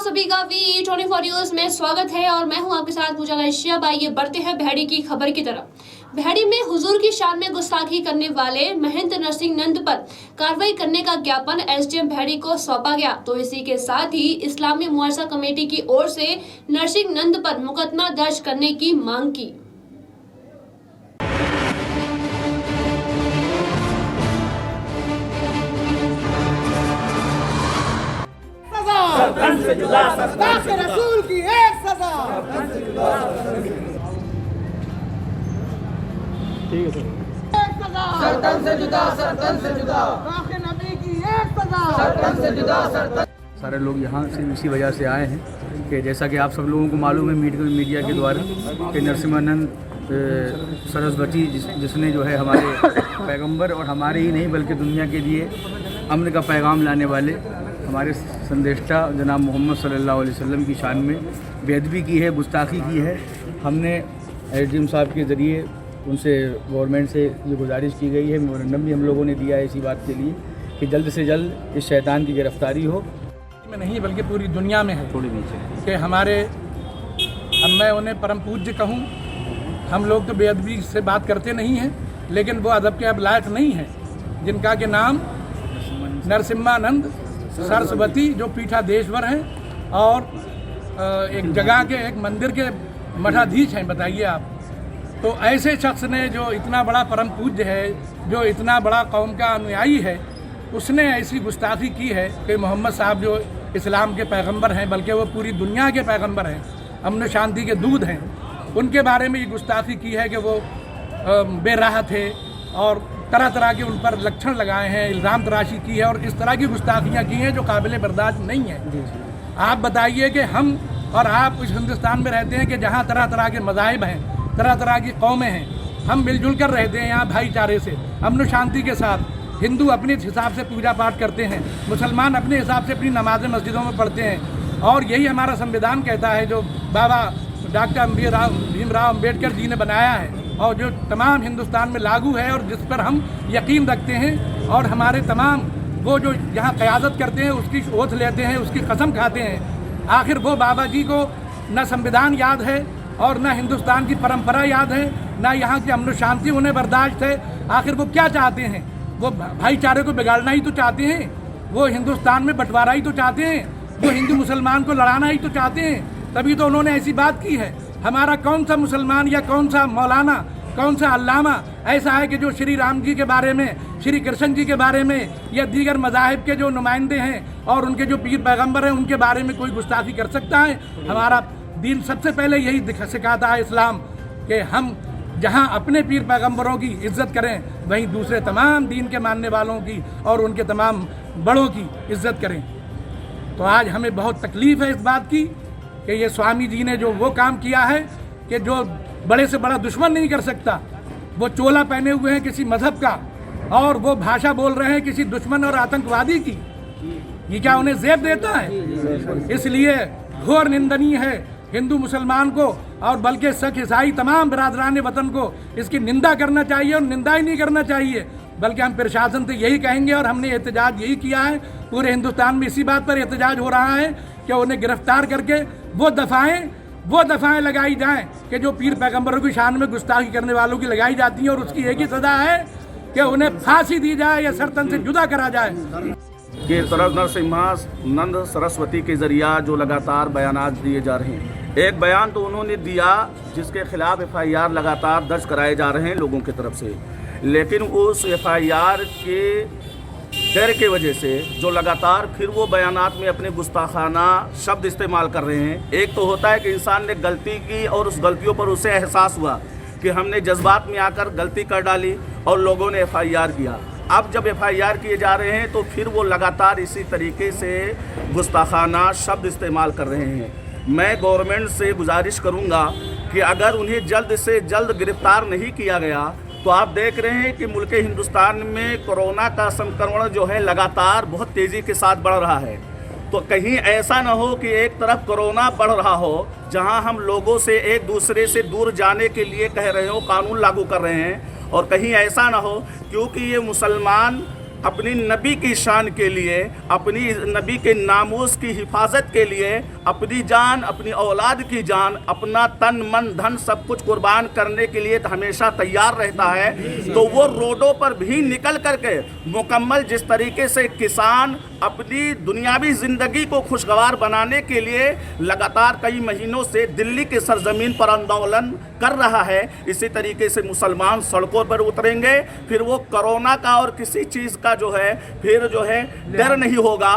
सभी का V24 news में स्वागत है और मैं हूं आपके साथ पूजा गैशिया। आइए बढ़ते हैं भैड़ी की खबर की तरफ। भैड़ी में हुजूर की शान में गुस्ताखी करने वाले महंत नरसिंह नंद पर कार्रवाई करने का ज्ञापन एसडीएम भैड़ी को सौंपा गया। तो इसी के साथ ही इस्लामी मुआवजा कमेटी की ओर से नरसिंह नंद पर मुकदमा दर्ज करने की मांग की। सरपंच से जुदा, सरपंच के रसूल की एक सजा। ठीक है सर। एक सजा सरपंच से जुदा, सरपंच से जुदा। आखिर नबी की एक सजा सरपंच से जुदा, सरपंच। सारे लोग यहाँ से इसी वजह से आए हैं कि जैसा कि आप सब लोगों को मालूम है मीडिया के द्वारा कि नरसिम्हानंद सरस्वती जिसने जो है हमारे पैगंबर और हमारे ही नहीं बल्कि दुनिया के लिए अमन का पैगाम लाने वाले हमारे संदेष्टा जनाब मोहम्मद सल्लल्लाहु अलैहि वसल्लम की शान में बेअदबी की है, गुस्ताखी की है। हमने एसडीएम साहब के ज़रिए उनसे गवर्नमेंट से ये गुजारिश की गई है, मेमोरेंडम भी हम लोगों ने दिया है इसी बात के लिए कि जल्द से जल्द इस शैतान की गिरफ्तारी हो। में नहीं बल्कि पूरी दुनिया में है थोड़ी नीचे कि हमारे, अब मैं उन्हें परम पूज्य कहूँ, हम लोग तो बेअदबी से बात करते नहीं हैं, लेकिन वो अदब के अब लायक नहीं है, जिनका के नाम नरसिम्हानंद सरस्वती जो पीठाधीश्वर हैं और एक जगह के एक मंदिर के मठाधीश हैं। बताइए आप, तो ऐसे शख्स ने जो इतना बड़ा परम पूज्य है, जो इतना बड़ा कौम का अनुयायी है, उसने ऐसी गुस्ताखी की है कि मोहम्मद साहब जो इस्लाम के पैगंबर हैं, बल्कि वो पूरी दुनिया के पैगंबर हैं, अमन शांति के दूत हैं, उनके बारे में ये गुस्ताखी की है कि वो बेराह थे और तरह तरह के उन पर लक्षण लगाए हैं, इल्ज़ाम तराशी की है और इस तरह की गुस्ताखियाँ की हैं जो काबिल बर्दाश्त नहीं है। आप बताइए कि हम और आप इस हिंदुस्तान में रहते हैं कि जहाँ तरह तरह के मज़ाहिब हैं, तरह तरह की कौमें हैं, हम मिलजुल कर रहते हैं यहाँ भाईचारे से, अमन शांति के साथ। हिंदू अपने हिसाब से पूजा पाठ करते हैं, मुसलमान अपने हिसाब से अपनी नमाज़ें मस्जिदों में पढ़ते हैं और यही हमारा संविधान कहता है जो बाबा डॉक्टर भीमराव अम्बेडकर जी ने बनाया है और जो तमाम हिंदुस्तान में लागू है और जिस पर हम यकीन रखते हैं और हमारे तमाम वो जो यहाँ क़यादत करते हैं उसकी ओथ लेते हैं, उसकी कसम खाते हैं। आखिर वो बाबा जी को न संविधान याद है और न हिंदुस्तान की परंपरा याद है, न यहाँ की अमन शांति उन्हें बर्दाश्त है। आखिर वो क्या चाहते हैं? वो भाईचारे को बिगाड़ना ही तो चाहते हैं, वो हिंदुस्तान में बंटवारा ही तो चाहते हैं, वो हिंदू मुसलमान को लड़ाना ही तो चाहते हैं। तभी तो उन्होंने ऐसी बात की है। हमारा कौन सा मुसलमान या कौन सा मौलाना, कौन सा अल्लामा ऐसा है कि जो श्री राम जी के बारे में, श्री कृष्ण जी के बारे में या दीगर मज़ाहिब के जो नुमाइंदे हैं और उनके जो पीर पैगंबर हैं उनके बारे में कोई गुस्ताखी कर सकता है? हमारा दीन सबसे पहले यही सिखाता है इस्लाम कि हम जहाँ अपने पीर पैगंबरों की इज्जत करें वहीं दूसरे तमाम दीन के मानने वालों की और उनके तमाम बड़ों की इज्जत करें। तो आज हमें बहुत तकलीफ़ है इस बात की कि ये स्वामी जी ने जो वो काम किया है कि जो बड़े से बड़ा दुश्मन नहीं कर सकता, वो चोला पहने हुए हैं किसी मजहब का और वो भाषा बोल रहे हैं किसी दुश्मन और आतंकवादी की। ये क्या उन्हें ज़ेब देता है? इसलिए घोर निंदनीय है हिंदू मुसलमान को और बल्कि सिख ईसाई तमाम बिरादरान वतन को इसकी निंदा करना चाहिए और निंदा ही नहीं करना चाहिए, बल्कि हम प्रशासन से यही कहेंगे और हमने एहतजाज यही किया है। पूरे हिंदुस्तान में इसी बात पर एहतजाज हो रहा है कि उन्हें गिरफ्तार करके वो दफ़ाएं लगाई जाएं कि जो पीर पैगंबरों की शान में गुस्ताखी करने वालों की लगाई जाती हैं और उसकी एक ही सज़ा है कि उन्हें फांसी दी जाए या सरतन से जुदा करा जाए। कि नरसिम्हानंद सरस्वती के ज़रिया जो लगातार बयानात दिए जा रहे हैं, एक बयान तो उन्होंने दिया जिसके खिलाफ एफआईआर लगातार दर्ज कराए जा रहे हैं लोगों की तरफ से, लेकिन उस एफआईआर के डर के वजह से जो लगातार फिर वो बयानात में अपने गुस्ताखाना शब्द इस्तेमाल कर रहे हैं। एक तो होता है कि इंसान ने गलती की और उस गलतियों पर उसे एहसास हुआ कि हमने जज्बात में आकर गलती कर डाली और लोगों ने एफआईआर किया। अब जब एफआईआर किए जा रहे हैं तो फिर वो लगातार इसी तरीके से गुस्ताखाना शब्द इस्तेमाल कर रहे हैं। मैं गवर्नमेंट से गुजारिश करूंगा कि अगर उन्हें जल्द से जल्द गिरफ्तार नहीं किया गया तो आप देख रहे हैं कि मुल्क हिंदुस्तान में कोरोना का संक्रमण जो है लगातार बहुत तेज़ी के साथ बढ़ रहा है। तो कहीं ऐसा ना हो कि एक तरफ कोरोना बढ़ रहा हो, जहां हम लोगों से एक दूसरे से दूर जाने के लिए कह रहे हो, कानून लागू कर रहे हैं, और कहीं ऐसा ना हो क्योंकि ये मुसलमान अपनी नबी की शान के लिए, अपनी नबी के नामूस की हिफाजत के लिए अपनी जान, अपनी औलाद की जान, अपना तन मन धन सब कुछ कुर्बान करने के लिए हमेशा तैयार रहता है। तो वो रोडों पर भी निकल करके मुकम्मल जिस तरीके से किसान अपनी दुनियावी ज़िंदगी को खुशगवार बनाने के लिए लगातार कई महीनों से दिल्ली की सरजमीन पर आंदोलन कर रहा है, इसी तरीके से मुसलमान सड़कों पर उतरेंगे। फिर वो कोरोना का और किसी चीज़ का जो है फिर जो है डर नहीं होगा।